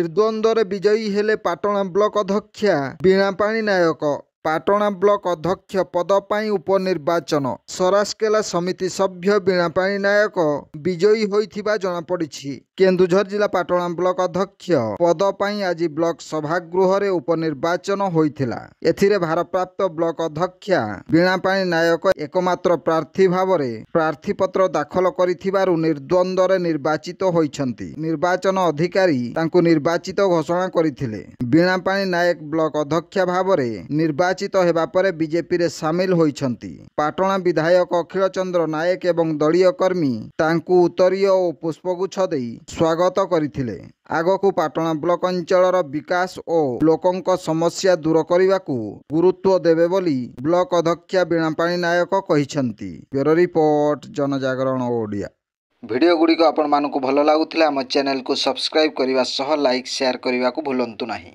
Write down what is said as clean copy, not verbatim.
निर्द्वंद्व विजयी हेले पाटणा ब्लॉक अध्यक्षा बीणापाणी नायक। पाटणा ब्लॉक अध्यक्ष पद पर उपनिर्वाचन सरासकेला समिति सभ्य बीणापाणी नायक विजयी होइथिबा जनापड़ी। केन्दुझर जिला पाटणा ब्लॉक अध्यक्ष पद पर आज ब्लॉक सभागृह रे उपनिर्वाचन होइथिला। एथिरे भारप्राप्त ब्लॉक अध्यक्षा बीणापाणी नायक एकमात्र प्रार्थी भाव में प्रार्थीपत्र दाखल करिथिबारु निर्द्वंद्व निर्वाचित होइछंती। निर्वाचन अधिकारी तांकु निर्वाचित घोषणा करथिले। बीणापाणी नायक ब्लॉक अध्यक्ष भाव में निर्वाचित हेबा परे बीजेपी रे सामिल होइछंती। पाटणा विधायक अखिल चंद्र नायक एवं दलीय कर्मी तांकु उत्तरीय और पुष्पगुच्छ देई स्वागत करथिले। आगकू पाटणा ब्लॉक अंचलर विकास और लोकंक समस्या दूर करने गुरुत्व देवे बोली ब्लॉक अध्यक्षा बीणापाणी नायक कहिछंती। ब्यूरो रिपोर्ट जनजागरण ओडिया। वीडियो गुड़िक आपण मानकु भल लागुथिला हम चैनल को सब्सक्राइब करने सह लाइक शेयर करने को भूलंतु नहीं।